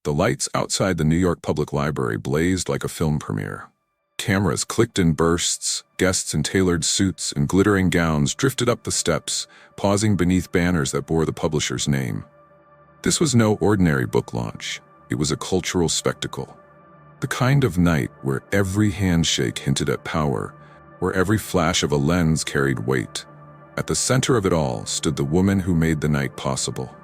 The lights outside the New York Public Library blazed like a film premiere. Cameras clicked in bursts, guests in tailored suits and glittering gowns drifted up the steps, pausing beneath banners that bore the publisher's name. This was no ordinary book launch. It was a cultural spectacle. The kind of night where every handshake hinted at power, where every flash of a lens carried weight. At the center of it all stood the woman who made the night possible.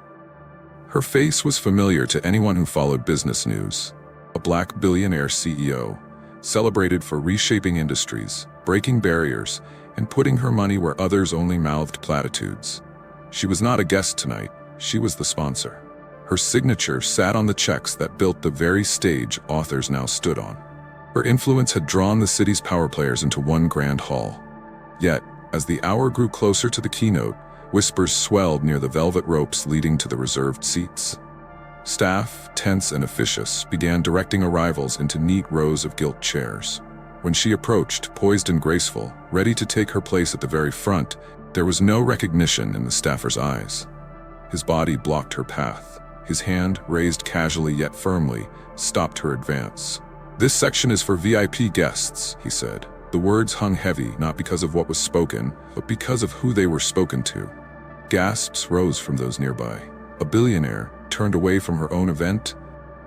Her face was familiar to anyone who followed business news. A Black billionaire CEO, celebrated for reshaping industries, breaking barriers, and putting her money where others only mouthed platitudes. She was not a guest tonight, she was the sponsor. Her signature sat on the checks that built the very stage authors now stood on. Her influence had drawn the city's power players into one grand hall. Yet, as the hour grew closer to the keynote, whispers swelled near the velvet ropes leading to the reserved seats. Staff, tense and officious, began directing arrivals into neat rows of gilt chairs. When she approached, poised and graceful, ready to take her place at the very front, there was no recognition in the staffer's eyes. His body blocked her path. His hand, raised casually yet firmly, stopped her advance. "This section is for VIP guests," he said. The words hung heavy, not because of what was spoken, but because of who they were spoken to. Gasps rose from those nearby. A billionaire, turned away from her own event?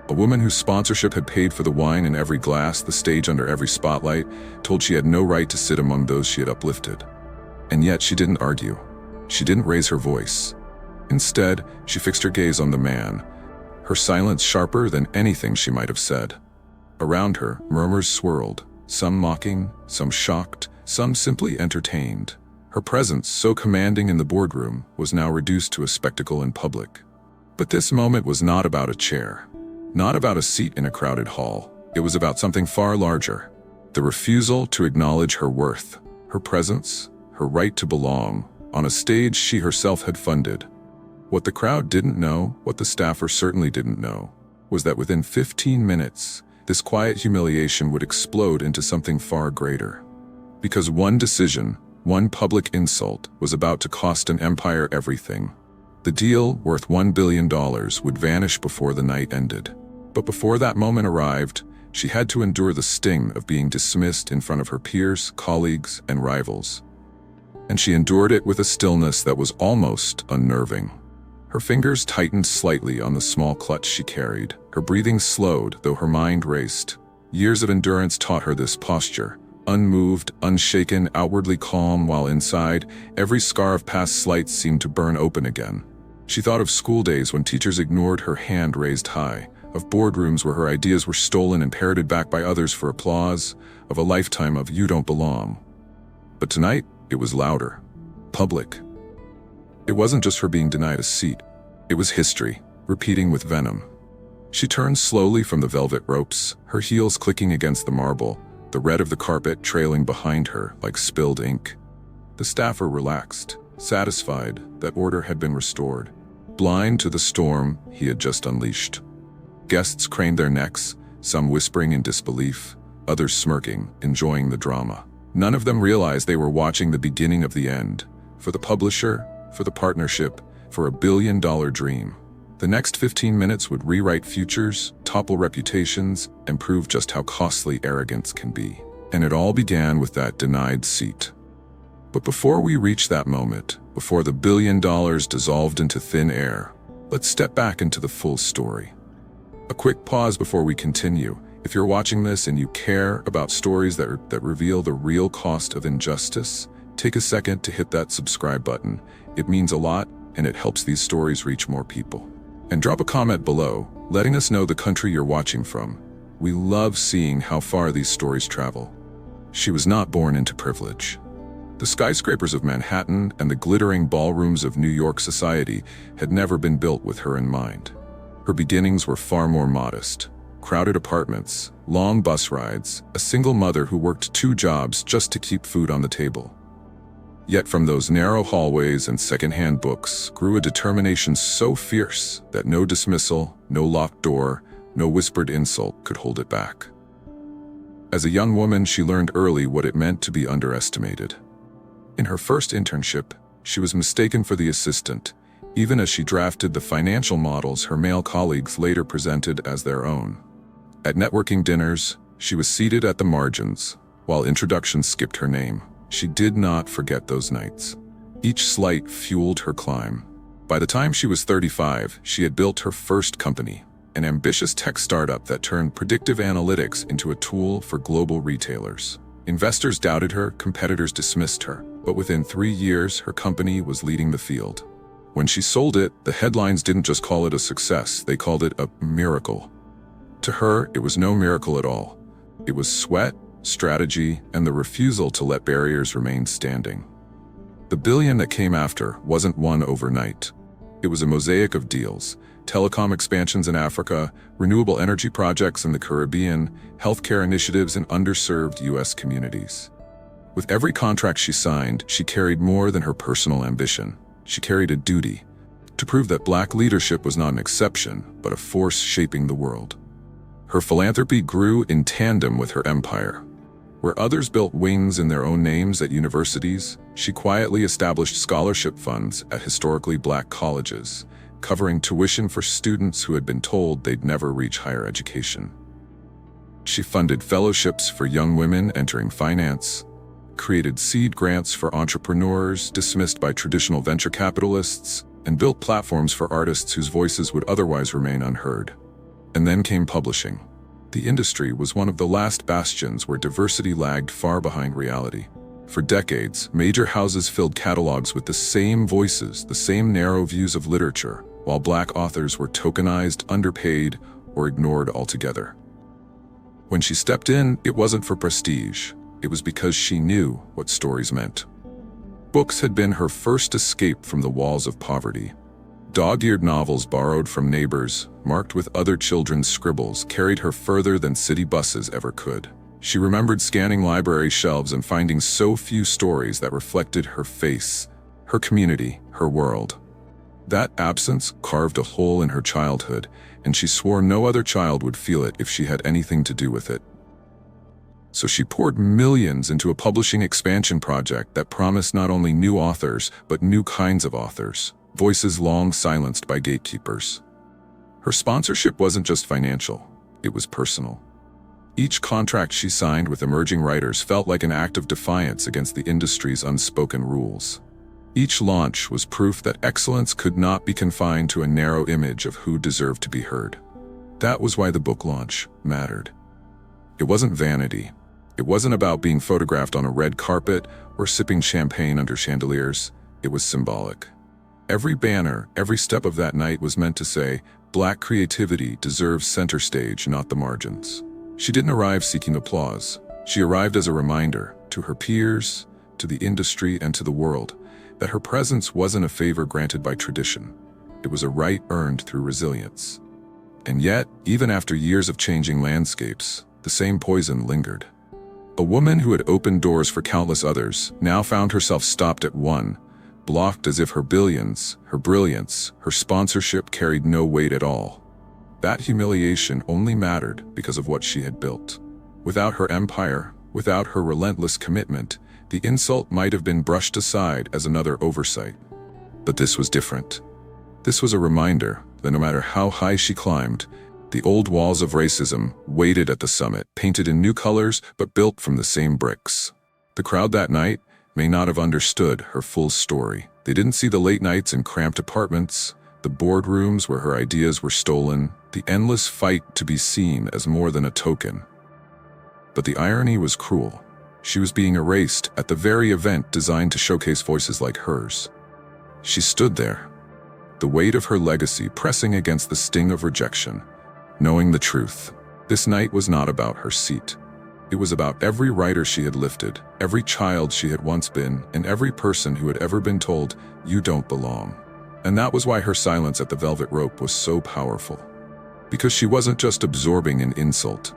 A woman whose sponsorship had paid for the wine in every glass, the stage under every spotlight, told she had no right to sit among those she had uplifted. And yet she didn't argue. She didn't raise her voice. Instead, she fixed her gaze on the man, her silence sharper than anything she might have said. Around her, murmurs swirled, some mocking, some shocked, some simply entertained. Her presence, so commanding in the boardroom, was now reduced to a spectacle in public. But this moment was not about a chair, not about a seat in a crowded hall. It was about something far larger. The refusal to acknowledge her worth, her presence, her right to belong, on a stage she herself had funded. What the crowd didn't know, what the staffer certainly didn't know, was that within 15 minutes, this quiet humiliation would explode into something far greater. Because one decision, one public insult, was about to cost an empire everything. The deal, worth $1 billion, would vanish before the night ended. But before that moment arrived, she had to endure the sting of being dismissed in front of her peers, colleagues, and rivals. And she endured it with a stillness that was almost unnerving. Her fingers tightened slightly on the small clutch she carried. Her breathing slowed, though her mind raced. Years of endurance taught her this posture. Unmoved, unshaken, outwardly calm, while inside, every scar of past slights seemed to burn open again. She thought of school days when teachers ignored her hand raised high, of boardrooms where her ideas were stolen and parroted back by others for applause, of a lifetime of "you don't belong." But tonight, it was louder. Public. It wasn't just her being denied a seat. It was history, repeating with venom. She turned slowly from the velvet ropes, her heels clicking against the marble, the red of the carpet trailing behind her like spilled ink. The staffer relaxed, satisfied that order had been restored, blind to the storm he had just unleashed. Guests craned their necks, some whispering in disbelief, others smirking, enjoying the drama. None of them realized they were watching the beginning of the end. For the publisher, for the partnership, for a billion-dollar dream. The next 15 minutes would rewrite futures, topple reputations, and prove just how costly arrogance can be. And it all began with that denied seat. But before we reach that moment, before the $1 billion dissolved into thin air, let's step back into the full story. A quick pause before we continue. If you're watching this and you care about stories that reveal the real cost of injustice, take a second to hit that subscribe button. It means a lot, and it helps these stories reach more people. And drop a comment below, letting us know the country you're watching from. We love seeing how far these stories travel. She was not born into privilege. The skyscrapers of Manhattan and the glittering ballrooms of New York society had never been built with her in mind. Her beginnings were far more modest. Crowded apartments, long bus rides, a single mother who worked 2 jobs just to keep food on the table. Yet from those narrow hallways and secondhand books grew a determination so fierce that no dismissal, no locked door, no whispered insult could hold it back. As a young woman, she learned early what it meant to be underestimated. In her first internship, she was mistaken for the assistant, even as she drafted the financial models her male colleagues later presented as their own. At networking dinners, she was seated at the margins, while introductions skipped her name. She did not forget those nights. Each slight fueled her climb. By the time she was 35, she had built her first company, an ambitious tech startup that turned predictive analytics into a tool for global retailers. Investors doubted her, competitors dismissed her, but within 3 years, her company was leading the field. When she sold it, the headlines didn't just call it a success, they called it a miracle. To her, it was no miracle at all. It was sweat, strategy, and the refusal to let barriers remain standing. The billion that came after wasn't won overnight. It was a mosaic of deals: telecom expansions in Africa, renewable energy projects in the Caribbean, healthcare initiatives in underserved U.S. communities. With every contract she signed, she carried more than her personal ambition. She carried a duty to prove that Black leadership was not an exception, but a force shaping the world. Her philanthropy grew in tandem with her empire. Where others built wings in their own names at universities, she quietly established scholarship funds at historically Black colleges, covering tuition for students who had been told they'd never reach higher education. She funded fellowships for young women entering finance, created seed grants for entrepreneurs dismissed by traditional venture capitalists, and built platforms for artists whose voices would otherwise remain unheard. And then came publishing. The industry was one of the last bastions where diversity lagged far behind reality. For decades, major houses filled catalogs with the same voices, the same narrow views of literature, while Black authors were tokenized, underpaid, or ignored altogether. When she stepped in, it wasn't for prestige. It was because she knew what stories meant. Books had been her first escape from the walls of poverty. Dog-eared novels borrowed from neighbors, marked with other children's scribbles, carried her further than city buses ever could. She remembered scanning library shelves and finding so few stories that reflected her face, her community, her world. That absence carved a hole in her childhood, and she swore no other child would feel it if she had anything to do with it. So she poured millions into a publishing expansion project that promised not only new authors, but new kinds of authors, voices long silenced by gatekeepers. Her sponsorship wasn't just financial, it was personal. Each contract she signed with emerging writers felt like an act of defiance against the industry's unspoken rules. Each launch was proof that excellence could not be confined to a narrow image of who deserved to be heard. That was why the book launch mattered. It wasn't vanity. It wasn't about being photographed on a red carpet or sipping champagne under chandeliers. It was symbolic. Every banner, every step of that night was meant to say, Black creativity deserves center stage, not the margins. She didn't arrive seeking applause. She arrived as a reminder, to her peers, to the industry, and to the world, that her presence wasn't a favor granted by tradition. It was a right earned through resilience. And yet, even after years of changing landscapes, the same poison lingered. A woman who had opened doors for countless others now found herself stopped at one, blocked as if her billions, her brilliance, her sponsorship carried no weight at all. That humiliation only mattered because of what she had built. Without her empire, without her relentless commitment, the insult might have been brushed aside as another oversight. But this was different. This was a reminder that no matter how high she climbed, the old walls of racism waited at the summit, painted in new colors but built from the same bricks. The crowd that night may not have understood her full story. They didn't see the late nights in cramped apartments, the boardrooms where her ideas were stolen, the endless fight to be seen as more than a token. But the irony was cruel. She was being erased at the very event designed to showcase voices like hers. She stood there, the weight of her legacy pressing against the sting of rejection, knowing the truth. This night was not about her seat. It was about every writer she had lifted, every child she had once been, and every person who had ever been told, "You don't belong." And that was why her silence at the velvet rope was so powerful. Because she wasn't just absorbing an insult.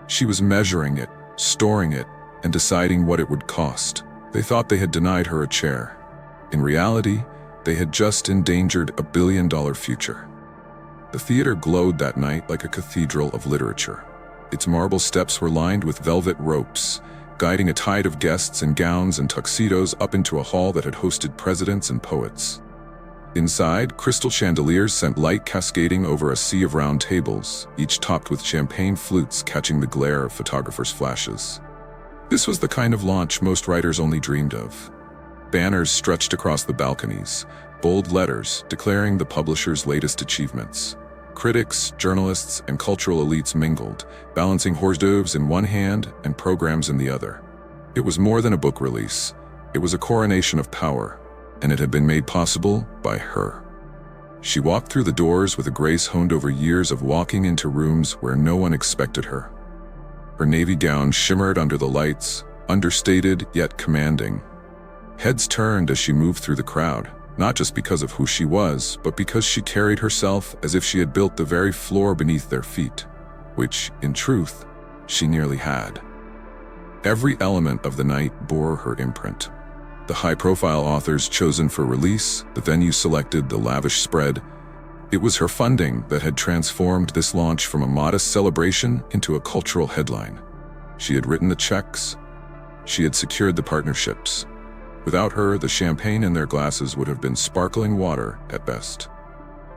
She was measuring it, storing it, and deciding what it would cost. They thought they had denied her a chair. In reality, they had just endangered a billion-dollar future. The theater glowed that night like a cathedral of literature. Its marble steps were lined with velvet ropes, guiding a tide of guests in gowns and tuxedos up into a hall that had hosted presidents and poets. Inside, crystal chandeliers sent light cascading over a sea of round tables, each topped with champagne flutes catching the glare of photographers' flashes. This was the kind of launch most writers only dreamed of. Banners stretched across the balconies, bold letters declaring the publisher's latest achievements. Critics, journalists, and cultural elites mingled, balancing hors d'oeuvres in one hand and programs in the other. It was more than a book release. It was a coronation of power, and it had been made possible by her. She walked through the doors with a grace honed over years of walking into rooms where no one expected her. Her navy gown shimmered under the lights, understated yet commanding. Heads turned as she moved through the crowd, not just because of who she was, but because she carried herself as if she had built the very floor beneath their feet, which, in truth, she nearly had. Every element of the night bore her imprint. The high-profile authors chosen for release, the venue selected, the lavish spread. It was her funding that had transformed this launch from a modest celebration into a cultural headline. She had written the checks. She had secured the partnerships. Without her, the champagne in their glasses would have been sparkling water at best.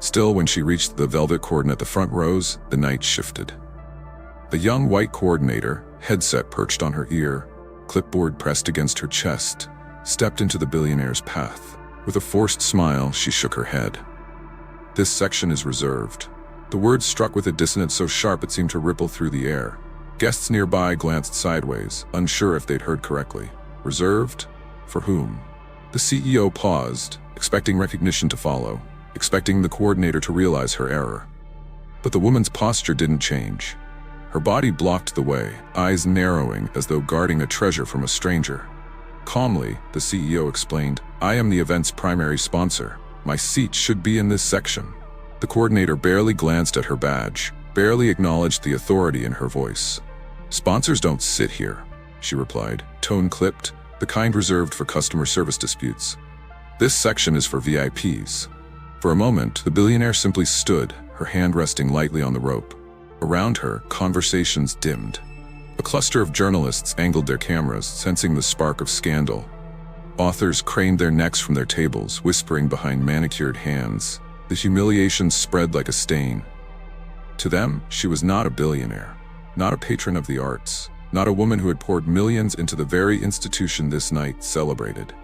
Still, when she reached the velvet cordon at the front rows, the night shifted. The young white coordinator, headset perched on her ear, clipboard pressed against her chest, stepped into the billionaire's path. With a forced smile, she shook her head. "This section is reserved." The words struck with a dissonance so sharp it seemed to ripple through the air. Guests nearby glanced sideways, unsure if they'd heard correctly. Reserved? For whom? The CEO paused, expecting recognition to follow, expecting the coordinator to realize her error. But the woman's posture didn't change. Her body blocked the way, eyes narrowing as though guarding a treasure from a stranger. Calmly, the CEO explained, "I am the event's primary sponsor. My seat should be in this section." The coordinator barely glanced at her badge, barely acknowledged the authority in her voice. "Sponsors don't sit here," she replied, tone clipped, the kind reserved for customer service disputes. "This section is for VIPs." For a moment, the billionaire simply stood, her hand resting lightly on the rope. Around her, conversations dimmed. A cluster of journalists angled their cameras, sensing the spark of scandal. Authors craned their necks from their tables, whispering behind manicured hands. The humiliation spread like a stain. To them, she was not a billionaire, not a patron of the arts, not a woman who had poured millions into the very institution this night celebrated.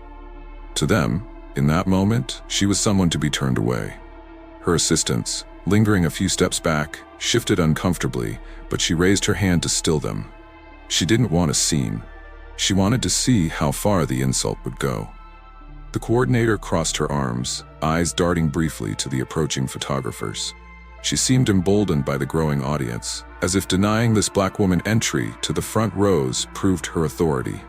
To them, in that moment, she was someone to be turned away. Her assistants, lingering a few steps back, shifted uncomfortably, but she raised her hand to still them. She didn't want a scene. She wanted to see how far the insult would go. The coordinator crossed her arms, eyes darting briefly to the approaching photographers. She seemed emboldened by the growing audience, as if denying this black woman entry to the front rows proved her authority.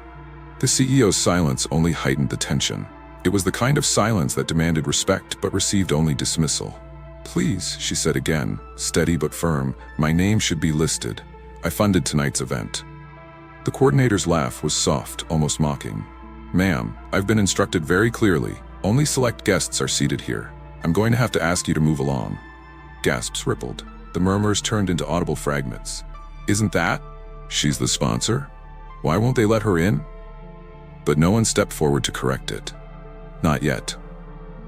The CEO's silence only heightened the tension. It was the kind of silence that demanded respect but received only dismissal. "Please," she said again, steady but firm, "my name should be listed. I funded tonight's event." The coordinator's laugh was soft, almost mocking. "Ma'am, I've been instructed very clearly. Only select guests are seated here. I'm going to have to ask you to move along." Gasps rippled. The murmurs turned into audible fragments. "Isn't that? She's the sponsor? Why won't they let her in?" But no one stepped forward to correct it. Not yet.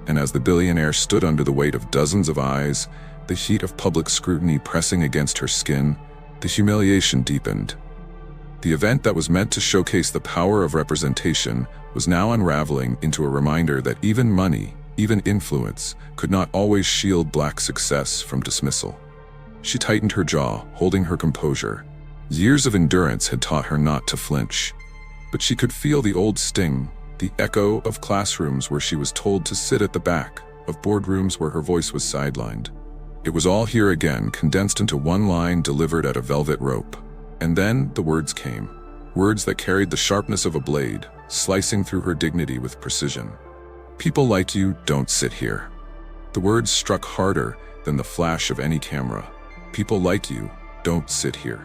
And as the billionaire stood under the weight of dozens of eyes, the heat of public scrutiny pressing against her skin, the humiliation deepened. The event that was meant to showcase the power of representation was now unraveling into a reminder that even money, even influence, could not always shield black success from dismissal. She tightened her jaw, holding her composure. Years of endurance had taught her not to flinch. But she could feel the old sting, the echo of classrooms where she was told to sit at the back, of boardrooms where her voice was sidelined. It was all here again, condensed into one line delivered at a velvet rope. And then the words came. Words that carried the sharpness of a blade, slicing through her dignity with precision. "People like you don't sit here." The words struck harder than the flash of any camera. "People like you don't sit here."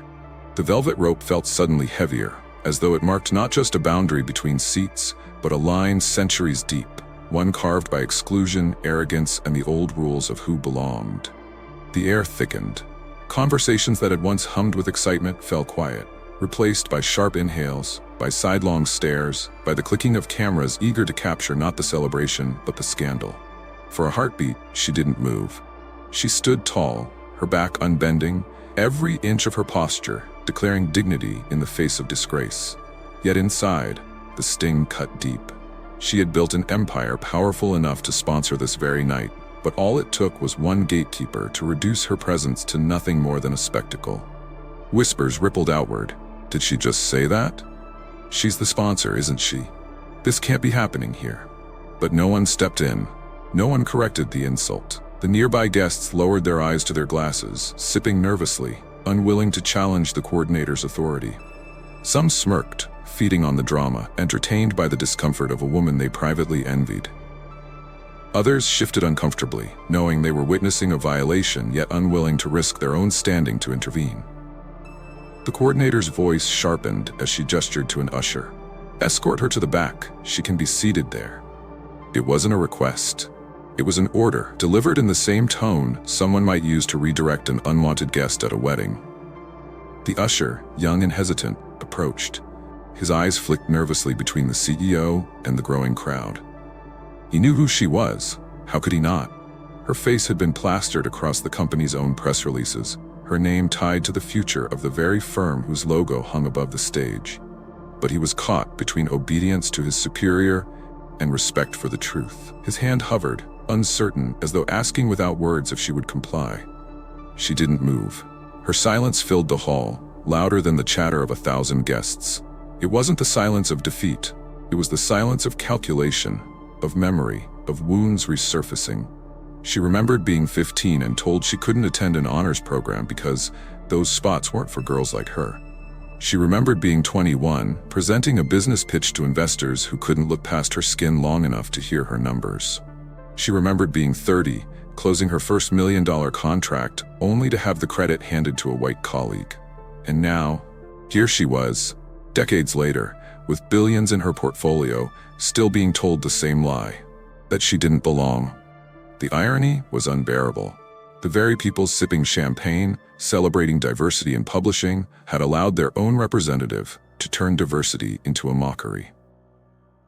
The velvet rope felt suddenly heavier, as though it marked not just a boundary between seats, but a line centuries deep, one carved by exclusion, arrogance, and the old rules of who belonged. The air thickened. Conversations that had once hummed with excitement fell quiet, replaced by sharp inhales, by sidelong stares, by the clicking of cameras eager to capture not the celebration, but the scandal. For a heartbeat, she didn't move. She stood tall, her back unbending, every inch of her posture declaring dignity in the face of disgrace. Yet inside, the sting cut deep. She had built an empire powerful enough to sponsor this very night, but all it took was one gatekeeper to reduce her presence to nothing more than a spectacle. Whispers rippled outward. Did she just say that? She's the sponsor, isn't she? This can't be happening here. But no one stepped in. No one corrected the insult. The nearby guests lowered their eyes to their glasses, sipping nervously, unwilling to challenge the coordinator's authority. Some smirked, feeding on the drama, entertained by the discomfort of a woman they privately envied. Others shifted uncomfortably, knowing they were witnessing a violation yet unwilling to risk their own standing to intervene. The coordinator's voice sharpened as she gestured to an usher. Escort her to the back, she can be seated there. It wasn't a request. It was an order, delivered in the same tone someone might use to redirect an unwanted guest at a wedding. The usher, young and hesitant, approached. His eyes flicked nervously between the CEO and the growing crowd. He knew who she was. How could he not? Her face had been plastered across the company's own press releases, her name tied to the future of the very firm whose logo hung above the stage. But he was caught between obedience to his superior and respect for the truth. His hand hovered, uncertain, as though asking without words if she would comply. She didn't move. Her silence filled the hall, louder than the chatter of 1,000 guests. It wasn't the silence of defeat. It was the silence of calculation, of memory, of wounds resurfacing. She remembered being 15 and told she couldn't attend an honors program because those spots weren't for girls like her. She remembered being 21, presenting a business pitch to investors who couldn't look past her skin long enough to hear her numbers. She remembered being 30, closing her first $1 million contract, only to have the credit handed to a white colleague. And now, here she was, decades later, with billions in her portfolio, still being told the same lie, that she didn't belong. The irony was unbearable. The very people sipping champagne, celebrating diversity in publishing, had allowed their own representative to turn diversity into a mockery.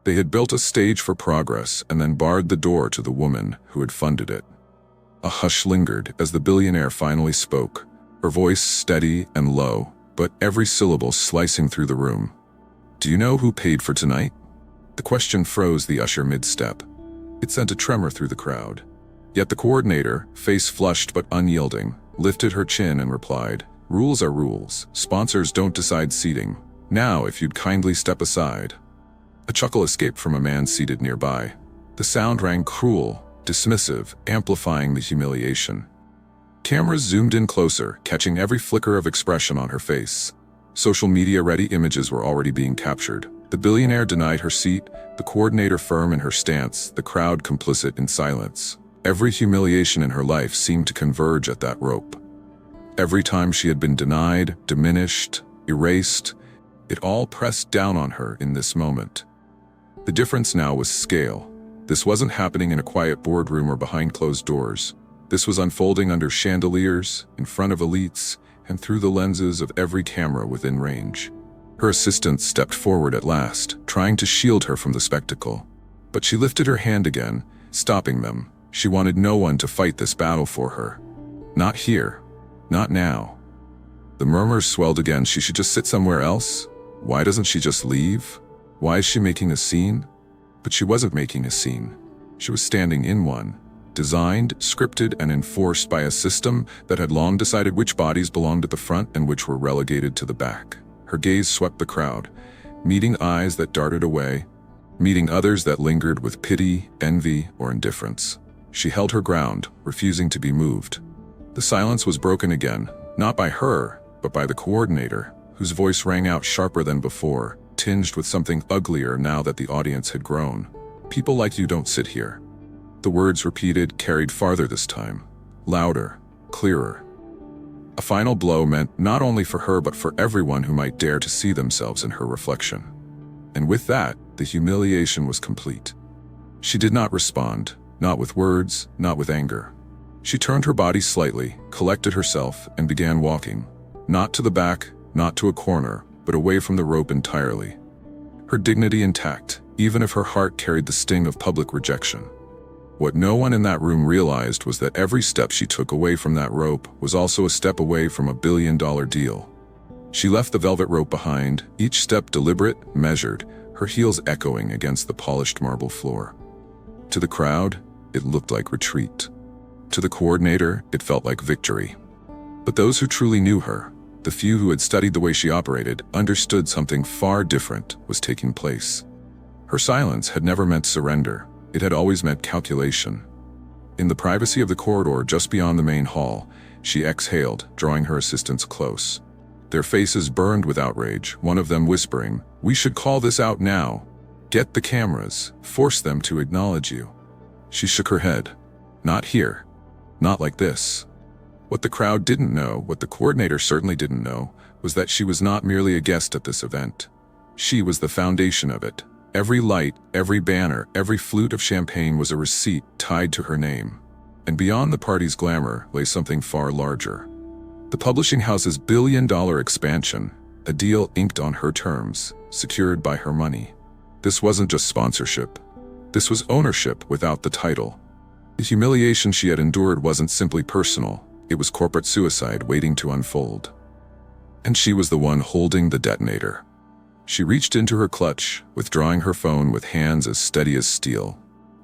They had built a stage for progress and then barred the door to the woman who had funded it. A hush lingered as the billionaire finally spoke, her voice steady and low, but every syllable slicing through the room. Do you know who paid for tonight? The question froze the usher mid-step. It sent a tremor through the crowd. Yet the coordinator, face flushed but unyielding, lifted her chin and replied, "Rules are rules. Sponsors don't decide seating. Now, if you'd kindly step aside." A chuckle escaped from a man seated nearby. The sound rang cruel, dismissive, amplifying the humiliation. Cameras zoomed in closer, catching every flicker of expression on her face. Social media-ready images were already being captured. The billionaire denied her seat, the coordinator firm in her stance, the crowd complicit in silence. Every humiliation in her life seemed to converge at that rope. Every time she had been denied, diminished, erased, it all pressed down on her in this moment. The difference now was scale. This wasn't happening in a quiet boardroom or behind closed doors. This was unfolding under chandeliers, in front of elites, and through the lenses of every camera within range. Her assistant stepped forward at last, trying to shield her from the spectacle. But she lifted her hand again, stopping them. She wanted no one to fight this battle for her. Not here. Not now. The murmurs swelled again. She should just sit somewhere else? Why doesn't she just leave? Why is she making a scene? But she wasn't making a scene. She was standing in one, designed, scripted, and enforced by a system that had long decided which bodies belonged at the front and which were relegated to the back. Her gaze swept the crowd, meeting eyes that darted away, meeting others that lingered with pity, envy, or indifference. She held her ground, refusing to be moved. The silence was broken again, not by her, but by the coordinator, whose voice rang out sharper than before, tinged with something uglier now that the audience had grown. "People like you don't sit here." The words repeated carried farther this time, louder, clearer. A final blow meant not only for her but for everyone who might dare to see themselves in her reflection. And with that, the humiliation was complete. She did not respond, not with words, not with anger. She turned her body slightly, collected herself, and began walking, not to the back, not to a corner, but away from the rope entirely. Her dignity intact, even if her heart carried the sting of public rejection. What no one in that room realized was that every step she took away from that rope was also a step away from a billion-dollar deal. She left the velvet rope behind, each step deliberate, measured, her heels echoing against the polished marble floor. To the crowd, it looked like retreat. To the coordinator, it felt like victory. But those who truly knew her, the few who had studied the way she operated, understood something far different was taking place. Her silence had never meant surrender. It had always meant calculation. In the privacy of the corridor just beyond the main hall, she exhaled, drawing her assistants close. Their faces burned with outrage, one of them whispering, "We should call this out now. Get the cameras. Force them to acknowledge you." She shook her head. Not here. Not like this. What the crowd didn't know, what the coordinator certainly didn't know, was that she was not merely a guest at this event. She was the foundation of it. Every light, every banner, every flute of champagne was a receipt tied to her name. And beyond the party's glamour lay something far larger. The publishing house's billion-dollar expansion, a deal inked on her terms, secured by her money. This wasn't just sponsorship. This was ownership without the title. The humiliation she had endured wasn't simply personal. It was corporate suicide waiting to unfold. And she was the one holding the detonator. She reached into her clutch, withdrawing her phone with hands as steady as steel.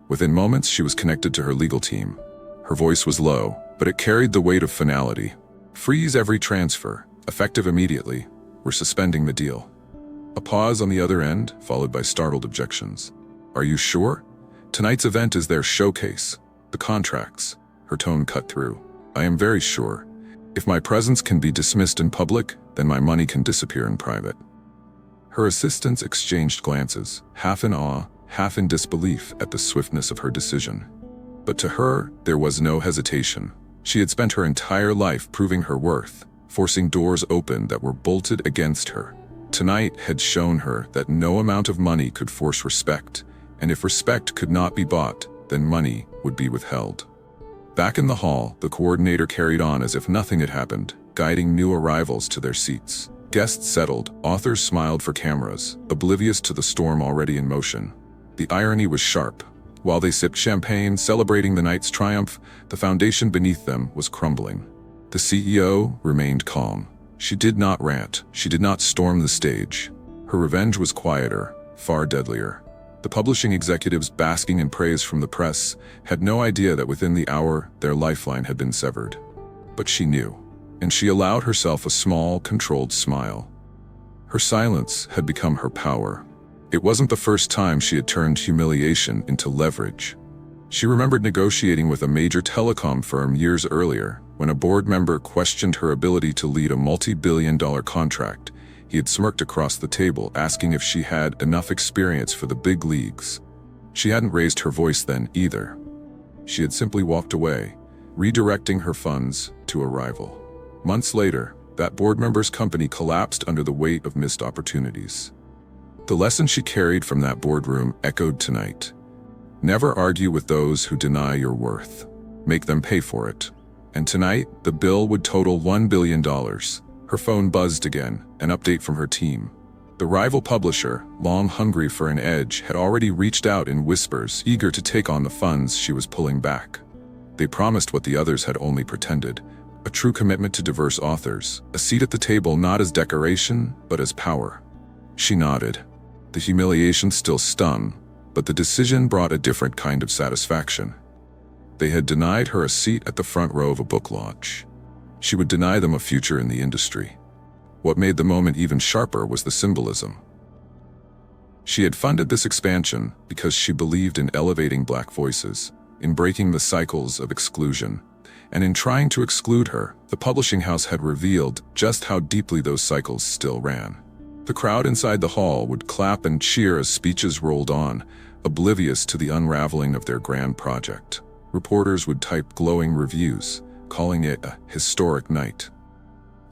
Within moments, she was connected to her legal team. Her voice was low, but it carried the weight of finality. "Freeze every transfer, effective immediately. We're suspending the deal." A pause on the other end, followed by startled objections. "Are you sure? Tonight's event is their showcase. The contracts." Her tone cut through. "I am very sure. If my presence can be dismissed in public, then my money can disappear in private." Her assistants exchanged glances, half in awe, half in disbelief at the swiftness of her decision. But to her, there was no hesitation. She had spent her entire life proving her worth, forcing doors open that were bolted against her. Tonight had shown her that no amount of money could force respect, and if respect could not be bought, then money would be withheld. Back in the hall, the coordinator carried on as if nothing had happened, guiding new arrivals to their seats. Guests settled, authors smiled for cameras, oblivious to the storm already in motion. The irony was sharp. While they sipped champagne, celebrating the night's triumph, the foundation beneath them was crumbling. The CEO remained calm. She did not rant. She did not storm the stage. Her revenge was quieter, far deadlier. The publishing executives, basking in praise from the press, had no idea that within the hour, their lifeline had been severed. But she knew, and she allowed herself a small, controlled smile. Her silence had become her power. It wasn't the first time she had turned humiliation into leverage. She remembered negotiating with a major telecom firm years earlier, when a board member questioned her ability to lead a multi-billion-dollar contract. He had smirked across the table, asking if she had enough experience for the big leagues. She hadn't raised her voice then either. She had simply walked away, redirecting her funds to a rival. Months later, that board member's company collapsed under the weight of missed opportunities. The lesson she carried from that boardroom echoed tonight. Never argue with those who deny your worth. Make them pay for it. And tonight, the bill would total $1 billion. Her phone buzzed again, an update from her team. The rival publisher, long hungry for an edge, had already reached out in whispers, eager to take on the funds she was pulling back. They promised what the others had only pretended, a true commitment to diverse authors, a seat at the table not as decoration, but as power. She nodded. The humiliation still stung, but the decision brought a different kind of satisfaction. They had denied her a seat at the front row of a book launch. She would deny them a future in the industry. What made the moment even sharper was the symbolism. She had funded this expansion because she believed in elevating Black voices, in breaking the cycles of exclusion, and in trying to exclude her, the publishing house had revealed just how deeply those cycles still ran. The crowd inside the hall would clap and cheer as speeches rolled on, oblivious to the unraveling of their grand project. Reporters would type glowing reviews, calling it a historic night.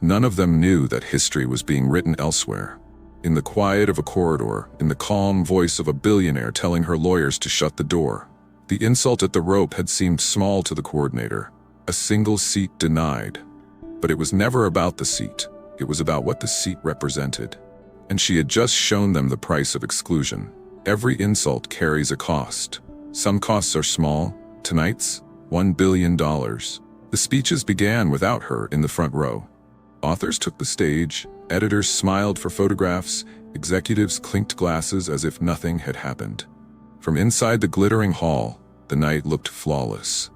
None of them knew that history was being written elsewhere. In the quiet of a corridor, in the calm voice of a billionaire telling her lawyers to shut the door. The insult at the rope had seemed small to the coordinator. A single seat denied. But it was never about the seat. It was about what the seat represented. And she had just shown them the price of exclusion. Every insult carries a cost. Some costs are small, Tonight's $1 billion. The speeches began without her in the front row. Authors took the stage, editors smiled for photographs, executives clinked glasses as if nothing had happened. From inside the glittering hall, the night looked flawless.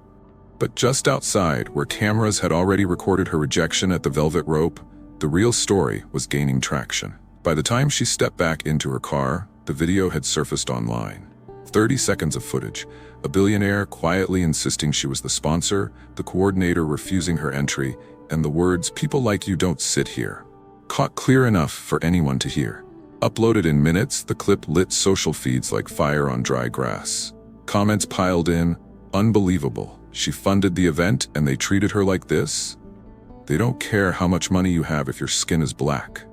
But just outside, where cameras had already recorded her rejection at the velvet rope, the real story was gaining traction. By the time she stepped back into her car, the video had surfaced online. 30 seconds of footage, a billionaire quietly insisting she was the sponsor, the coordinator refusing her entry, and the words, "People like you don't sit here," caught clear enough for anyone to hear. Uploaded in minutes, the clip lit social feeds like fire on dry grass. Comments piled in, "Unbelievable. She funded the event and they treated her like this? They don't care how much money you have if your skin is black."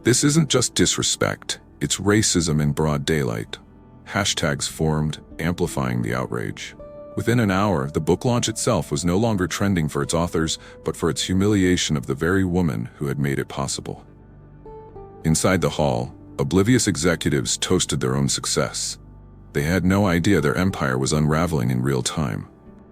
This isn't just disrespect, it's racism in broad daylight. Hashtags formed, amplifying the outrage. Within an hour, the book launch itself was no longer trending for its authors, but for its humiliation of the very woman who had made it possible. Inside the hall, oblivious executives toasted their own success. They had no idea their empire was unraveling in real time.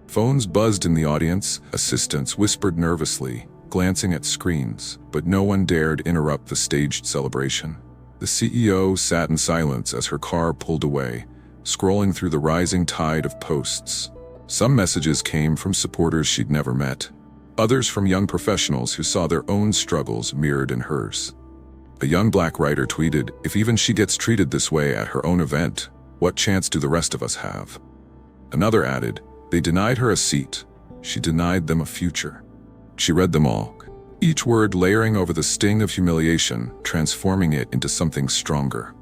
Phones buzzed in the audience, assistants whispered nervously, glancing at screens, but no one dared interrupt the staged celebration. The CEO sat in silence as her car pulled away, scrolling through the rising tide of posts. Some messages came from supporters she'd never met, others from young professionals who saw their own struggles mirrored in hers. A young black writer tweeted, "If even she gets treated this way at her own event, what chance do the rest of us have?" Another added, "They denied her a seat. She denied them a future." She read them all, each word layering over the sting of humiliation, transforming it into something stronger.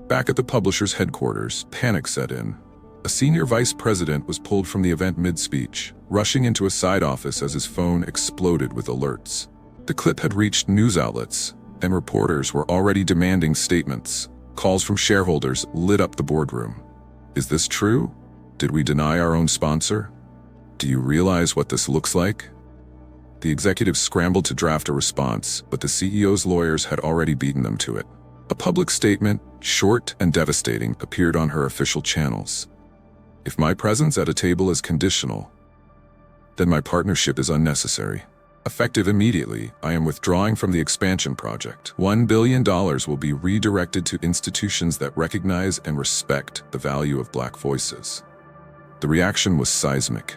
Back at the publisher's headquarters, panic set in. A senior vice president was pulled from the event mid-speech, rushing into a side office as his phone exploded with alerts. The clip had reached news outlets, and reporters were already demanding statements. Calls from shareholders lit up the boardroom. "Is this true? Did we deny our own sponsor? Do you realize what this looks like?" The executives scrambled to draft a response, but the CEO's lawyers had already beaten them to it. A public statement, short and devastating, appeared on her official channels. "If my presence at a table is conditional, then my partnership is unnecessary. Effective immediately, I am withdrawing from the expansion project. $1 billion will be redirected to institutions that recognize and respect the value of Black voices." The reaction was seismic.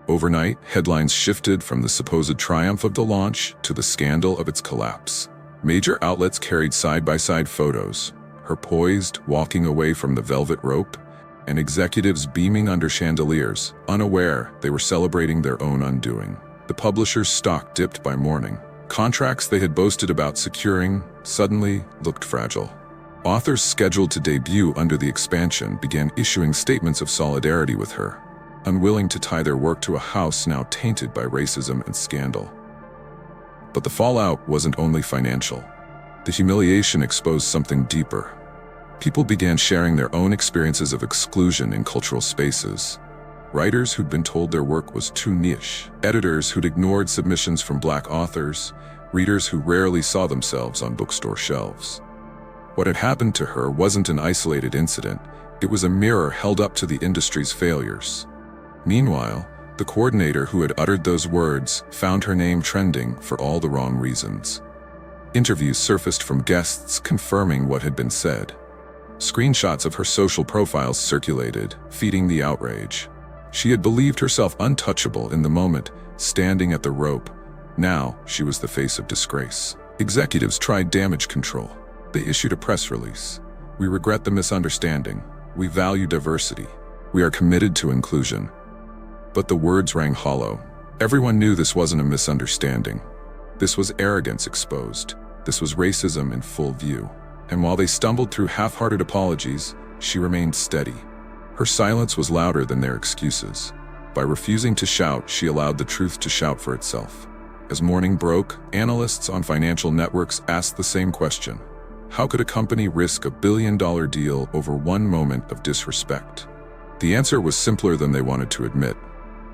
Overnight, headlines shifted from the supposed triumph of the launch to the scandal of its collapse. Major outlets carried side-by-side photos, her poised, walking away from the velvet rope, and executives beaming under chandeliers, unaware they were celebrating their own undoing. The publisher's stock dipped by morning. Contracts they had boasted about securing suddenly looked fragile. Authors scheduled to debut under the expansion began issuing statements of solidarity with her, unwilling to tie their work to a house now tainted by racism and scandal. But the fallout wasn't only financial. The humiliation exposed something deeper. People began sharing their own experiences of exclusion in cultural spaces. Writers who'd been told their work was too niche, editors who'd ignored submissions from Black authors, readers who rarely saw themselves on bookstore shelves. What had happened to her wasn't an isolated incident, it was a mirror held up to the industry's failures. Meanwhile, the coordinator who had uttered those words found her name trending for all the wrong reasons. Interviews surfaced from guests confirming what had been said. Screenshots of her social profiles circulated, feeding the outrage. She had believed herself untouchable in the moment, standing at the rope. Now, she was the face of disgrace. Executives tried damage control. They issued a press release. "We regret the misunderstanding. We value diversity. We are committed to inclusion." But the words rang hollow. Everyone knew this wasn't a misunderstanding. This was arrogance exposed. This was racism in full view. And while they stumbled through half-hearted apologies, she remained steady. Her silence was louder than their excuses. By refusing to shout, she allowed the truth to shout for itself. As morning broke, analysts on financial networks asked the same question. How could a company risk $1 billion deal over one moment of disrespect? The answer was simpler than they wanted to admit.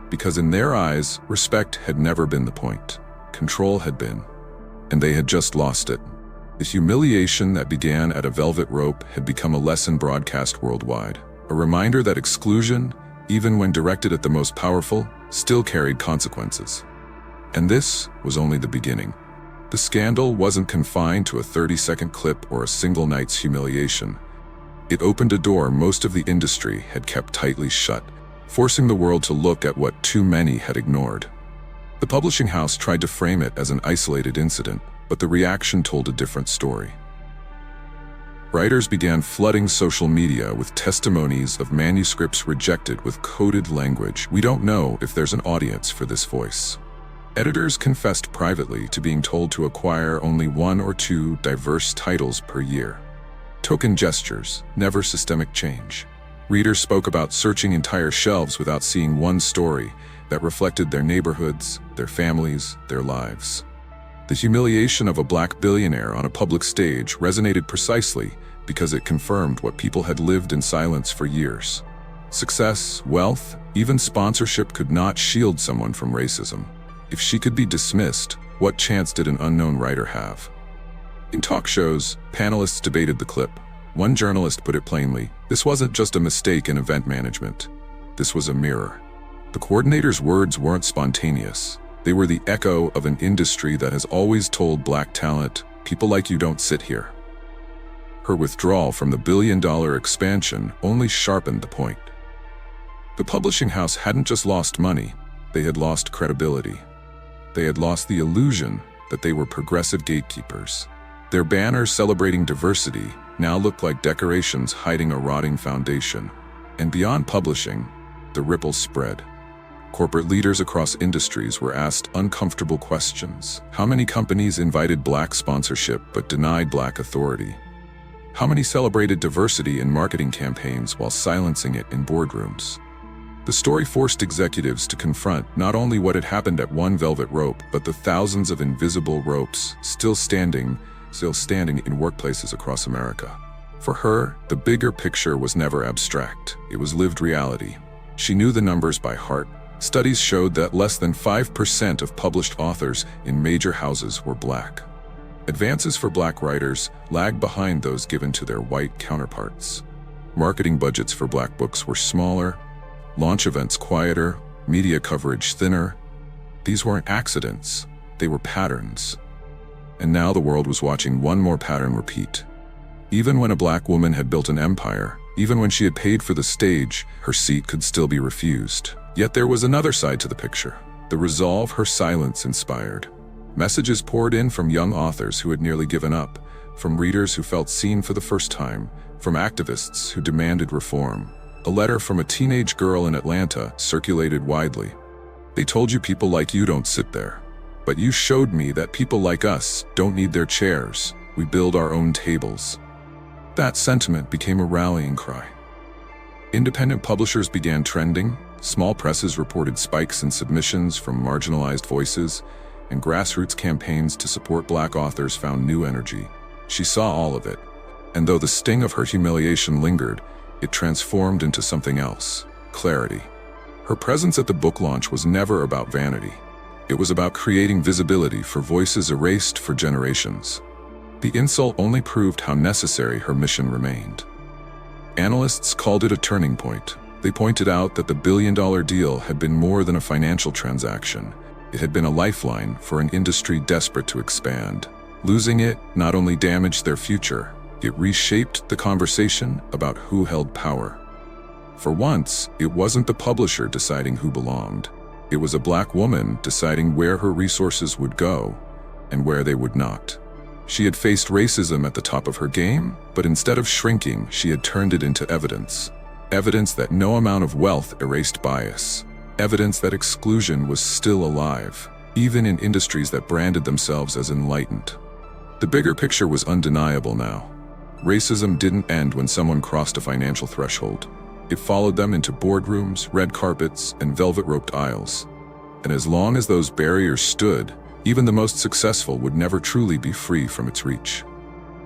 Because in their eyes, respect had never been the point. Control had been. And they had just lost it. The humiliation that began at a velvet rope had become a lesson broadcast worldwide. A reminder that exclusion, even when directed at the most powerful, still carried consequences. And this was only the beginning. The scandal wasn't confined to a 30-second clip or a single night's humiliation. It opened a door most of the industry had kept tightly shut, forcing the world to look at what too many had ignored. The publishing house tried to frame it as an isolated incident, but the reaction told a different story. Writers began flooding social media with testimonies of manuscripts rejected with coded language. "We don't know if there's an audience for this voice." Editors confessed privately to being told to acquire only 1 or 2 diverse titles per year. Token gestures, never systemic change. Readers spoke about searching entire shelves without seeing one story that reflected their neighborhoods, their families, their lives. The humiliation of a black billionaire on a public stage resonated precisely because it confirmed what people had lived in silence for years. Success, wealth, even sponsorship could not shield someone from racism. If she could be dismissed, what chance did an unknown writer have? In talk shows, panelists debated the clip. One journalist put it plainly, this wasn't just a mistake in event management. This was a mirror. The coordinator's words weren't spontaneous. They were the echo of an industry that has always told black talent, people like you don't sit here. Her withdrawal from the billion-dollar expansion only sharpened the point. The publishing house hadn't just lost money, they had lost credibility. They had lost the illusion that they were progressive gatekeepers. Their banners celebrating diversity now looked like decorations hiding a rotting foundation. And beyond publishing, the ripples spread. Corporate leaders across industries were asked uncomfortable questions. How many companies invited black sponsorship but denied black authority? How many celebrated diversity in marketing campaigns while silencing it in boardrooms? The story forced executives to confront not only what had happened at one velvet rope, but the thousands of invisible ropes still standing in workplaces across America. For her, the bigger picture was never abstract. It was lived reality. She knew the numbers by heart. Studies showed that less than 5% of published authors in major houses were black. Advances for black writers lagged behind those given to their white counterparts. Marketing budgets for black books were smaller, launch events quieter, media coverage thinner. These weren't accidents, they were patterns. And now the world was watching one more pattern repeat. Even when a black woman had built an empire, even when she had paid for the stage, her seat could still be refused. Yet there was another side to the picture, the resolve her silence inspired. Messages poured in from young authors who had nearly given up, from readers who felt seen for the first time, from activists who demanded reform. A letter from a teenage girl in Atlanta circulated widely. They told you people like you don't sit there. But you showed me that people like us don't need their chairs. We build our own tables. That sentiment became a rallying cry. Independent publishers began trending, small presses reported spikes in submissions from marginalized voices, and grassroots campaigns to support black authors found new energy. She saw all of it, and though the sting of her humiliation lingered, it transformed into something else, clarity. Her presence at the book launch was never about vanity. It was about creating visibility for voices erased for generations. The insult only proved how necessary her mission remained. Analysts called it a turning point. They pointed out that the billion-dollar deal had been more than a financial transaction. It had been a lifeline for an industry desperate to expand. Losing it not only damaged their future, it reshaped the conversation about who held power. For once, it wasn't the publisher deciding who belonged. It was a black woman deciding where her resources would go and where they would not. She had faced racism at the top of her game, but instead of shrinking, she had turned it into evidence. Evidence that no amount of wealth erased bias. Evidence that exclusion was still alive, even in industries that branded themselves as enlightened. The bigger picture was undeniable now. Racism didn't end when someone crossed a financial threshold. It followed them into boardrooms, red carpets, and velvet-roped aisles. And as long as those barriers stood, even the most successful would never truly be free from its reach.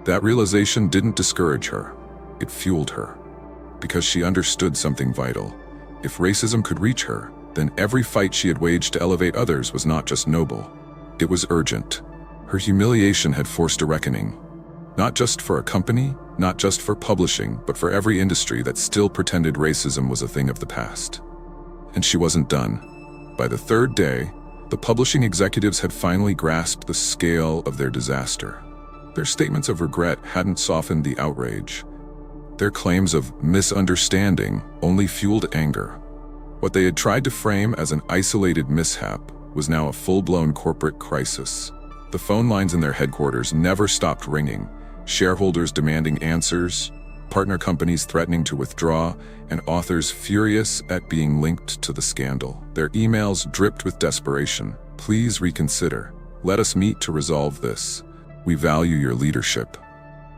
That realization didn't discourage her. It fueled her. Because she understood something vital. If racism could reach her, then every fight she had waged to elevate others was not just noble. It was urgent. Her humiliation had forced a reckoning. Not just for a company, not just for publishing, but for every industry that still pretended racism was a thing of the past. And she wasn't done. By the third day, the publishing executives had finally grasped the scale of their disaster. Their statements of regret hadn't softened the outrage. Their claims of misunderstanding only fueled anger. What they had tried to frame as an isolated mishap was now a full-blown corporate crisis. The phone lines in their headquarters never stopped ringing, shareholders demanding answers, partner companies threatening to withdraw, and authors furious at being linked to the scandal. Their emails dripped with desperation. "Please reconsider. Let us meet to resolve this. We value your leadership."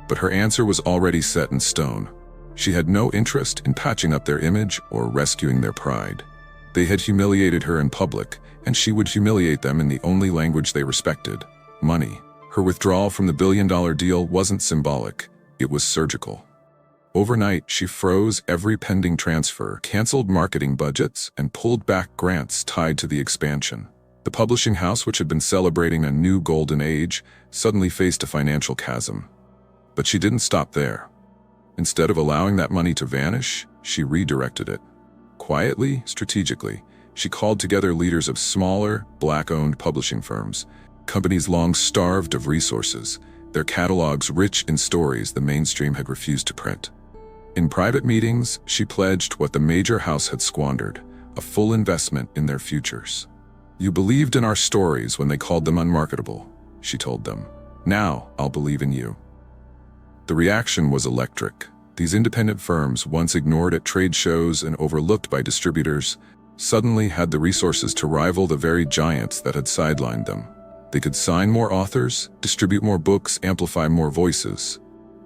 But her answer was already set in stone. She had no interest in patching up their image or rescuing their pride. They had humiliated her in public, and she would humiliate them in the only language they respected: money. Her withdrawal from the billion-dollar deal wasn't symbolic, it was surgical. Overnight, she froze every pending transfer, canceled marketing budgets, and pulled back grants tied to the expansion. The publishing house, which had been celebrating a new golden age, suddenly faced a financial chasm. But she didn't stop there. Instead of allowing that money to vanish, she redirected it. Quietly, strategically, she called together leaders of smaller, Black-owned publishing firms, companies long starved of resources, their catalogs rich in stories the mainstream had refused to print. In private meetings, she pledged what the major house had squandered: a full investment in their futures. "You believed in our stories when they called them unmarketable," she told them. "Now I'll believe in you." The reaction was electric. These independent firms, once ignored at trade shows and overlooked by distributors, suddenly had the resources to rival the very giants that had sidelined them. They could sign more authors, distribute more books, amplify more voices.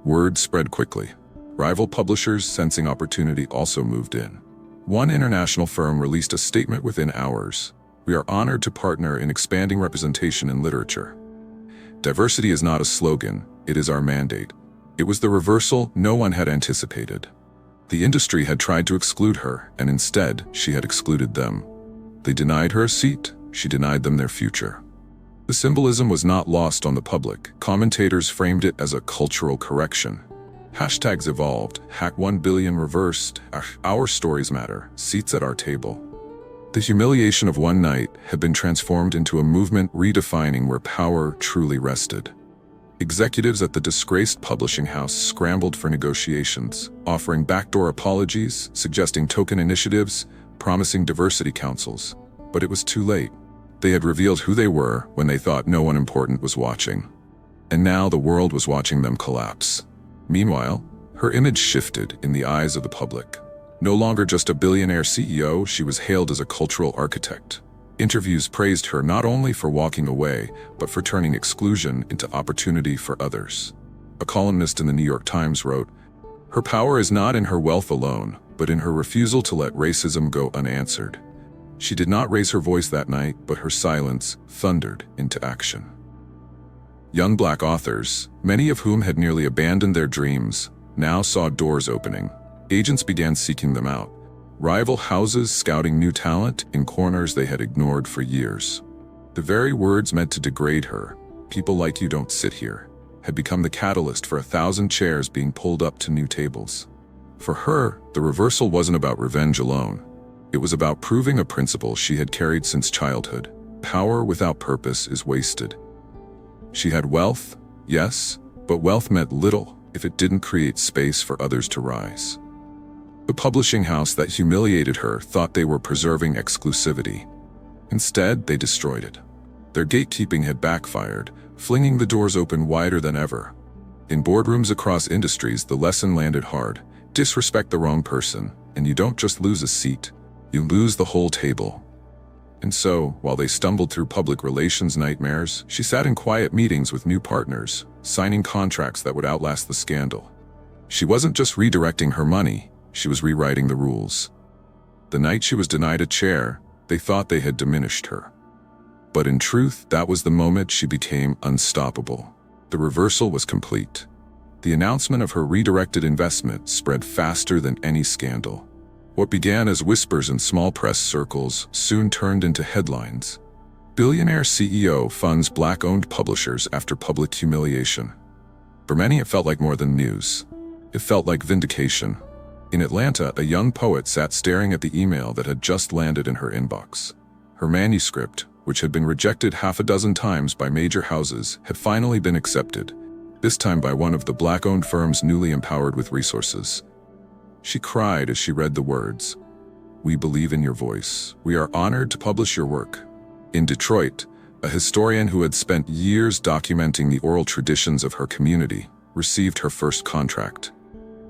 Word spread quickly. Rival publishers, sensing opportunity, also moved in. One international firm released a statement within hours: "We are honored to partner in expanding representation in literature. Diversity is not a slogan, it is our mandate." It was the reversal no one had anticipated. The industry had tried to exclude her, and instead, she had excluded them. They denied her a seat, she denied them their future. The symbolism was not lost on the public. Commentators framed it as a cultural correction. Hashtags evolved, #1billion reversed, "Our stories matter, seats at our table." The humiliation of one night had been transformed into a movement redefining where power truly rested. Executives at the disgraced publishing house scrambled for negotiations, offering backdoor apologies, suggesting token initiatives, promising diversity councils. But it was too late. They had revealed who they were when they thought no one important was watching. And now the world was watching them collapse. Meanwhile, her image shifted in the eyes of the public. No longer just a billionaire CEO, she was hailed as a cultural architect. Interviews praised her not only for walking away, but for turning exclusion into opportunity for others. A columnist in the New York Times wrote, "Her power is not in her wealth alone, but in her refusal to let racism go unanswered." She did not raise her voice that night, but her silence thundered into action. Young Black authors, many of whom had nearly abandoned their dreams, now saw doors opening. Agents began seeking them out. Rival houses scouting new talent in corners they had ignored for years. The very words meant to degrade her, "People like you don't sit here," had become the catalyst for 1,000 chairs being pulled up to new tables. For her, the reversal wasn't about revenge alone. It was about proving a principle she had carried since childhood: power without purpose is wasted. She had wealth, yes, but wealth meant little if it didn't create space for others to rise. The publishing house that humiliated her thought they were preserving exclusivity. Instead, they destroyed it. Their gatekeeping had backfired, flinging the doors open wider than ever. In boardrooms across industries, the lesson landed hard: disrespect the wrong person, and you don't just lose a seat, you lose the whole table. And so, while they stumbled through public relations nightmares, she sat in quiet meetings with new partners, signing contracts that would outlast the scandal. She wasn't just redirecting her money, she was rewriting the rules. The night she was denied a chair, they thought they had diminished her. But in truth, that was the moment she became unstoppable. The reversal was complete. The announcement of her redirected investment spread faster than any scandal. What began as whispers in small press circles soon turned into headlines. Billionaire CEO funds Black-owned publishers after public humiliation. For many, it felt like more than news. It felt like vindication. In Atlanta, a young poet sat staring at the email that had just landed in her inbox. Her manuscript, which had been rejected half a dozen times by major houses, had finally been accepted, this time by one of the Black-owned firms newly empowered with resources. She cried as she read the words, "We believe in your voice. We are honored to publish your work." In Detroit, a historian who had spent years documenting the oral traditions of her community received her first contract.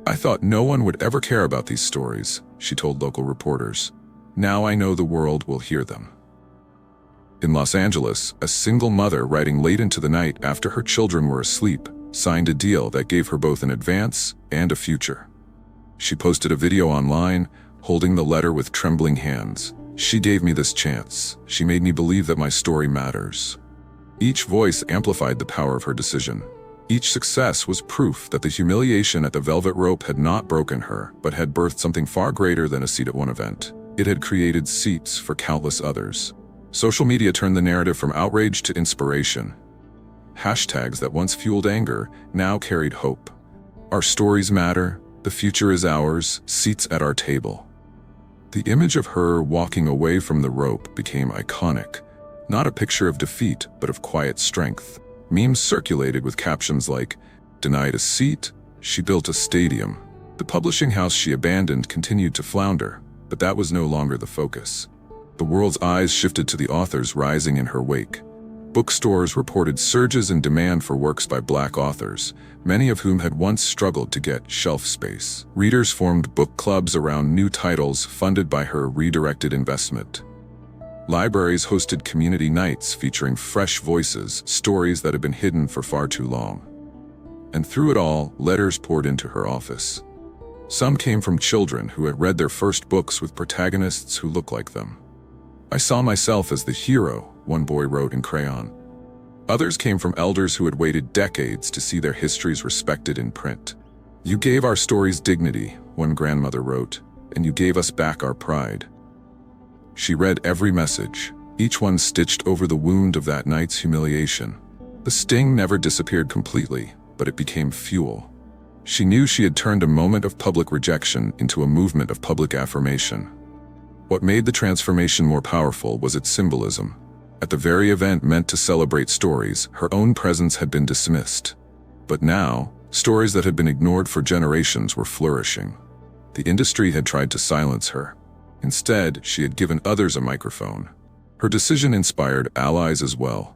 "I thought no one would ever care about these stories," she told local reporters. "Now I know the world will hear them." In Los Angeles, a single mother writing late into the night after her children were asleep signed a deal that gave her both an advance and a future. She posted a video online, holding the letter with trembling hands. "She gave me this chance. She made me believe that my story matters." Each voice amplified the power of her decision. Each success was proof that the humiliation at the velvet rope had not broken her, but had birthed something far greater than a seat at one event. It had created seats for countless others. Social media turned the narrative from outrage to inspiration. Hashtags that once fueled anger now carried hope. "Our stories matter. The future is ours. Seats at our table." The image of her walking away from the rope became iconic. Not a picture of defeat, but of quiet strength. Memes circulated with captions like, "Denied a seat, she built a stadium." The publishing house she abandoned continued to flounder, but that was no longer the focus. The world's eyes shifted to the authors rising in her wake. Bookstores reported surges in demand for works by Black authors, many of whom had once struggled to get shelf space. Readers formed book clubs around new titles funded by her redirected investment. Libraries hosted community nights featuring fresh voices, stories that had been hidden for far too long. And through it all, letters poured into her office. Some came from children who had read their first books with protagonists who looked like them. "I saw myself as the hero," one boy wrote in crayon. Others came from elders who had waited decades to see their histories respected in print. "You gave our stories dignity," one grandmother wrote, "and you gave us back our pride." She read every message, each one stitched over the wound of that night's humiliation. The sting never disappeared completely, but it became fuel. She knew she had turned a moment of public rejection into a movement of public affirmation. What made the transformation more powerful was its symbolism. At the very event meant to celebrate stories, her own presence had been dismissed. But now, stories that had been ignored for generations were flourishing. The industry had tried to silence her. Instead, she had given others a microphone. Her decision inspired allies as well.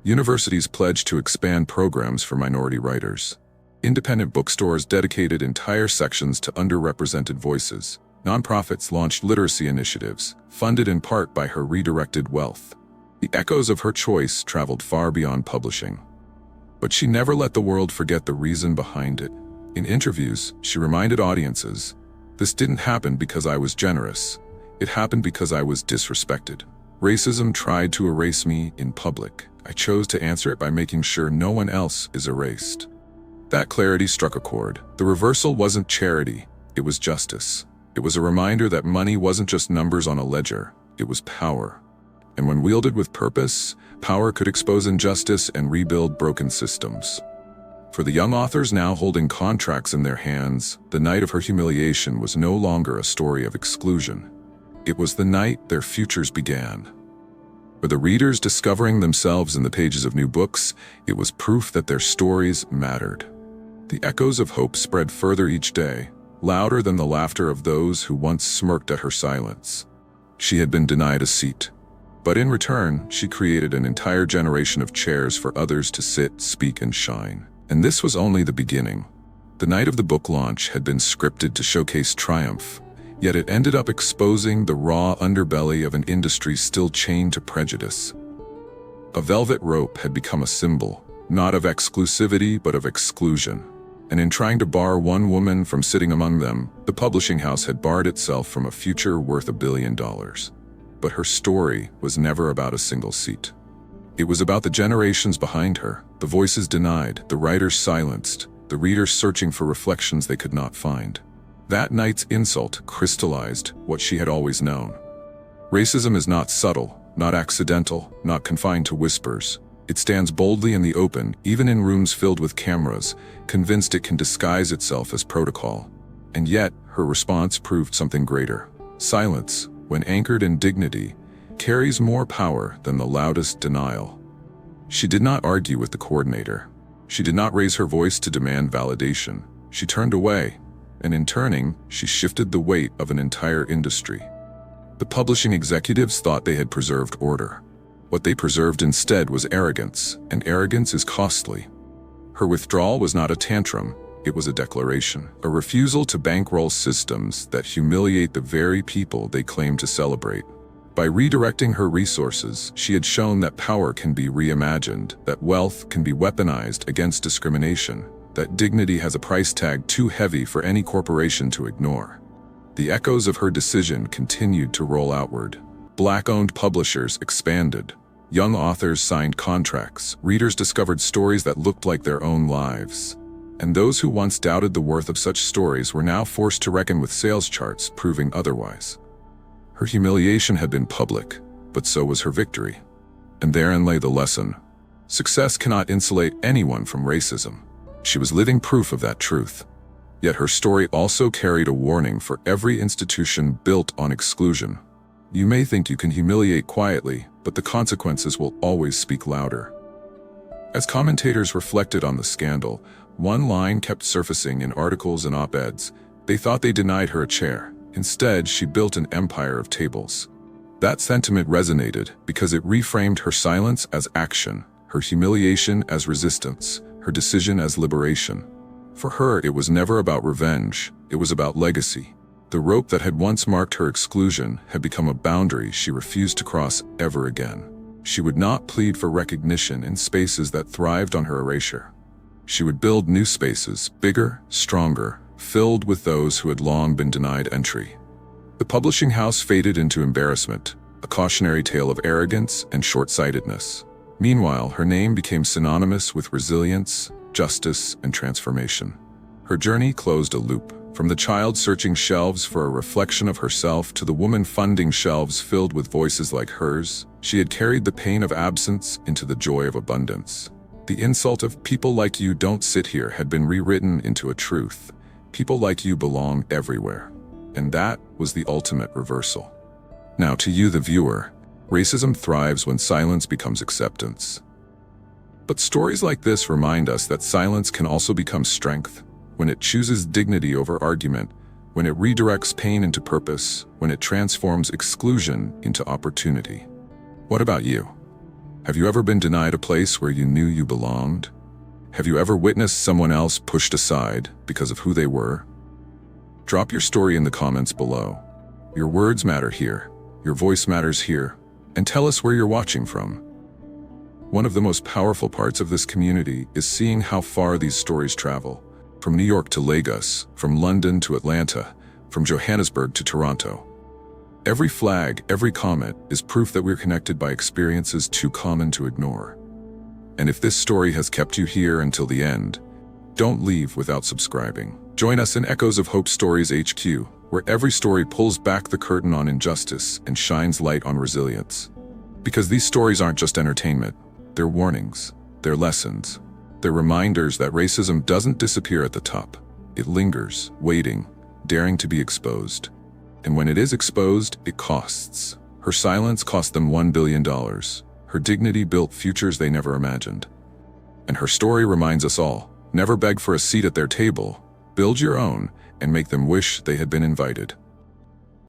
Universities pledged to expand programs for minority writers. Independent bookstores dedicated entire sections to underrepresented voices. Nonprofits launched literacy initiatives, funded in part by her redirected wealth. The echoes of her choice traveled far beyond publishing. But she never let the world forget the reason behind it. In interviews, she reminded audiences, "This didn't happen because I was generous. It happened because I was disrespected. Racism tried to erase me in public. I chose to answer it by making sure no one else is erased." That clarity struck a chord. The reversal wasn't charity, it was justice. It was a reminder that money wasn't just numbers on a ledger, it was power. And when wielded with purpose, power could expose injustice and rebuild broken systems. For the young authors now holding contracts in their hands, the night of her humiliation was no longer a story of exclusion. It was the night their futures began. For the readers discovering themselves in the pages of new books, it was proof that their stories mattered. The echoes of hope spread further each day, louder than the laughter of those who once smirked at her silence. She had been denied a seat. But in return, she created an entire generation of chairs for others to sit, speak, and shine. And this was only the beginning. The night of the book launch had been scripted to showcase triumph, yet it ended up exposing the raw underbelly of an industry still chained to prejudice. A velvet rope had become a symbol, not of exclusivity but of exclusion. And in trying to bar one woman from sitting among them, the publishing house had barred itself from a future worth $1 billion. But her story was never about a single seat. It was about the generations behind her, the voices denied, the writers silenced, the readers searching for reflections they could not find. That night's insult crystallized what she had always known. Racism is not subtle, not accidental, not confined to whispers. It stands boldly in the open, even in rooms filled with cameras, convinced it can disguise itself as protocol. And yet, her response proved something greater. Silence, when anchored in dignity, carries more power than the loudest denial. She did not argue with the coordinator. She did not raise her voice to demand validation. She turned away, and in turning, she shifted the weight of an entire industry. The publishing executives thought they had preserved order. What they preserved instead was arrogance, and arrogance is costly. Her withdrawal was not a tantrum, it was a declaration, a refusal to bankroll systems that humiliate the very people they claim to celebrate. By redirecting her resources, she had shown that power can be reimagined, that wealth can be weaponized against discrimination, that dignity has a price tag too heavy for any corporation to ignore. The echoes of her decision continued to roll outward. Black-owned publishers expanded. Young authors signed contracts. Readers discovered stories that looked like their own lives. And those who once doubted the worth of such stories were now forced to reckon with sales charts proving otherwise. Her humiliation had been public, but so was her victory. And therein lay the lesson. Success cannot insulate anyone from racism. She was living proof of that truth. Yet her story also carried a warning for every institution built on exclusion. You may think you can humiliate quietly, but the consequences will always speak louder. As commentators reflected on the scandal, one line kept surfacing in articles and op-eds. They thought they denied her a chair. Instead, she built an empire of tables. That sentiment resonated because it reframed her silence as action, her humiliation as resistance, her decision as liberation. For her, it was never about revenge, it was about legacy. The rope that had once marked her exclusion had become a boundary she refused to cross ever again. She would not plead for recognition in spaces that thrived on her erasure. She would build new spaces, bigger, stronger, filled with those who had long been denied entry. The publishing house faded into embarrassment, a cautionary tale of arrogance and short-sightedness. Meanwhile, her name became synonymous with resilience, justice, and transformation. Her journey closed a loop. From the child searching shelves for a reflection of herself to the woman funding shelves filled with voices like hers, she had carried the pain of absence into the joy of abundance. The insult of "people like you don't sit here" had been rewritten into a truth. People like you belong everywhere. And that was the ultimate reversal. Now to you, the viewer, racism thrives when silence becomes acceptance. But stories like this remind us that silence can also become strength. When it chooses dignity over argument, when it redirects pain into purpose, when it transforms exclusion into opportunity. What about you? Have you ever been denied a place where you knew you belonged? Have you ever witnessed someone else pushed aside because of who they were? Drop your story in the comments below. Your words matter here, your voice matters here, and tell us where you're watching from. One of the most powerful parts of this community is seeing how far these stories travel. From New York to Lagos, from London to Atlanta, from Johannesburg to Toronto. Every flag, every comment is proof that we're connected by experiences too common to ignore. And if this story has kept you here until the end, don't leave without subscribing. Join us in Echoes of Hope Stories HQ, where every story pulls back the curtain on injustice and shines light on resilience. Because these stories aren't just entertainment, they're warnings, they're lessons. They're reminders that racism doesn't disappear at the top. It lingers, waiting, daring to be exposed. And when it is exposed, it costs. Her silence cost them $1 billion. Her dignity built futures they never imagined. And her story reminds us all, never beg for a seat at their table, build your own, and make them wish they had been invited.